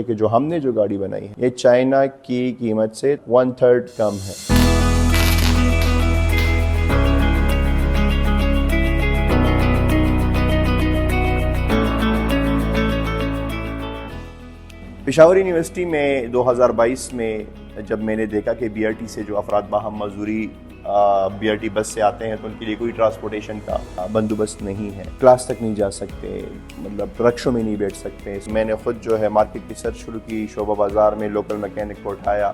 کہ جو ہم نے جو گاڑی بنائی ہے یہ چائنا کی قیمت سے 1/3 کم ہے۔ پشاور یونیورسٹی میں 2022 میں جب میں نے دیکھا کہ بی آر ٹی سے جو افراد باہم معذوری بی آر ٹی بس سے آتے ہیں تو ان کے لیے کوئی ٹرانسپورٹیشن کا بندوبست نہیں ہے، کلاس تک نہیں جا سکتے، مطلب رکشوں میں نہیں بیٹھ سکتے۔ میں نے خود جو ہے مارکیٹ ریسرچ شروع کی، شعبہ بازار میں لوکل میکینک کو اٹھایا،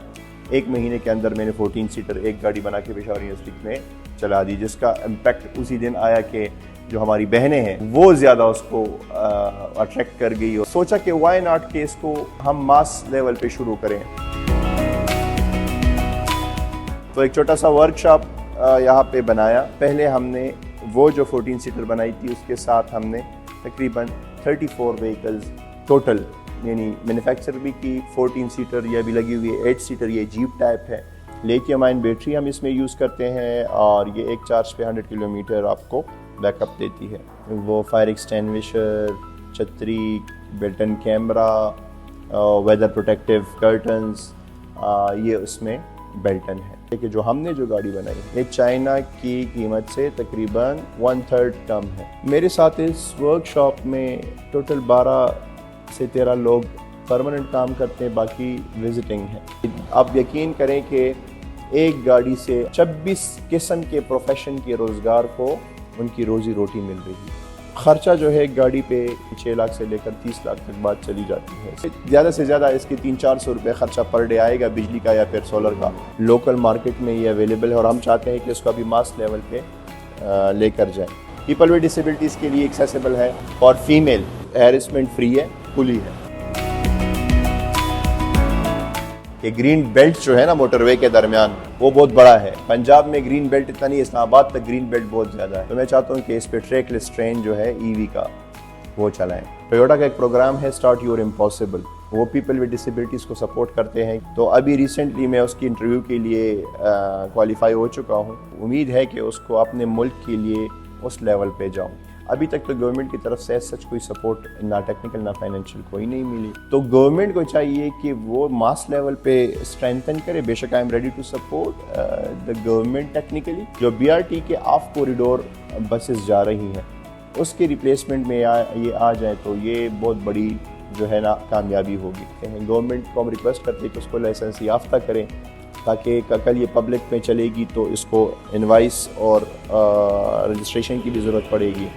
1 مہینے کے اندر میں نے 14 سیٹر ایک گاڑی بنا کے پشاور یونیورسٹی میں چلا دی، جس کا امپیکٹ اسی دن آیا کہ جو ہماری بہنیں ہیں وہ زیادہ اس کو اٹریکٹ کر گئی اور سوچا کہ وائی ناٹ کہ اس کو ہم ماس لیول پہ شروع کریں۔ تو ایک چھوٹا سا ورکشاپ یہاں پہ بنایا۔ پہلے ہم نے وہ جو 14 سیٹر بنائی تھی اس کے ساتھ ہم نے تقریباً 34 وہیکلز ٹوٹل، یعنی مینوفیکچر بھی کی 14 سیٹر، یہ بھی لگی ہوئی ہے 8 سیٹر، یہ جیپ ٹائپ ہے، لیتھیم آئن بیٹری ہم اس میں یوز کرتے ہیں اور یہ ایک چارج پہ 100 کلومیٹر آپ کو بیک اپ دیتی ہے۔ وہ فائر ایکسٹینگوشر، چھتری، bulletin camera, weather protective curtains, یہ اس میں بلٹن ہے۔ کہ جو ہم نے جو گاڑی بنائی یہ چائنا کی قیمت سے تقریباً 1/3 کم ہے۔ میرے ساتھ اس ورکشاپ میں ٹوٹل 12 سے 13 لوگ پرماننٹ کام کرتے ہیں، باقی وزٹنگ ہے۔ آپ یقین کریں کہ ایک گاڑی سے 26 قسم کے پروفیشن کے روزگار کو ان کی روزی روٹی مل رہی ہے۔ خرچہ جو ہے ایک گاڑی پہ 6 لاکھ سے لے کر 30 لاکھ تک بات چلی جاتی ہے۔ زیادہ سے زیادہ اس کی 300-400 روپے خرچہ پر ڈے آئے گا بجلی کا یا پھر سولر کا۔ لوکل مارکیٹ میں یہ اویلیبل ہے اور ہم چاہتے ہیں کہ اس کو ابھی ماس لیول پہ لے کر جائیں۔ پیپل ود ڈسیبلٹیز کے لیے ایکسیسیبل ہے اور فیمیل ہیرسمنٹ فری ہے، کھلی ہے۔ کہ گرین بیلٹ جو ہے نا موٹر وے کے درمیان وہ بہت بڑا ہے۔ پنجاب میں گرین بیلٹ اتنا نہیں، اسلام آباد تک گرین بیلٹ بہت زیادہ ہے۔ تو میں چاہتا ہوں کہ اس پہ ٹریک لیس ٹرین جو ہے ای وی کا وہ چلائیں۔ ٹویوٹا کا ایک پروگرام ہے اسٹارٹ یور امپاسبل، وہ پیپل ود ڈسیبلٹیز کو سپورٹ کرتے ہیں۔ تو ابھی ریسنٹلی میں اس کی انٹرویو کے لیے کوالیفائی ہو چکا ہوں۔ امید ہے کہ اس کو اپنے ملک کے لیے اس لیول پہ جاؤں۔ ابھی تک تو گورنمنٹ کی طرف سے سچ کوئی سپورٹ نہ ٹیکنیکل نہ فائنینشیل کوئی نہیں ملی، تو گورنمنٹ کو چاہیے کہ وہ ماس لیول پہ اسٹرینتھن کرے۔ بے شک I am ready to support the government technically. جو بی آر ٹی کے آف کوریڈور بسز جا رہی ہیں اس کے ریپلیسمنٹ میں یہ آ جائیں تو یہ بہت بڑی جو ہے نا کامیابی ہوگی۔ گورنمنٹ کو ہم ریکویسٹ کرتے ہیں کہ اس کو لائسنس یافتہ کریں تاکہ کل یہ پبلک میں چلے گی تو اس کو انوائس اور رجسٹریشن کی بھی ضرورت پڑے گی۔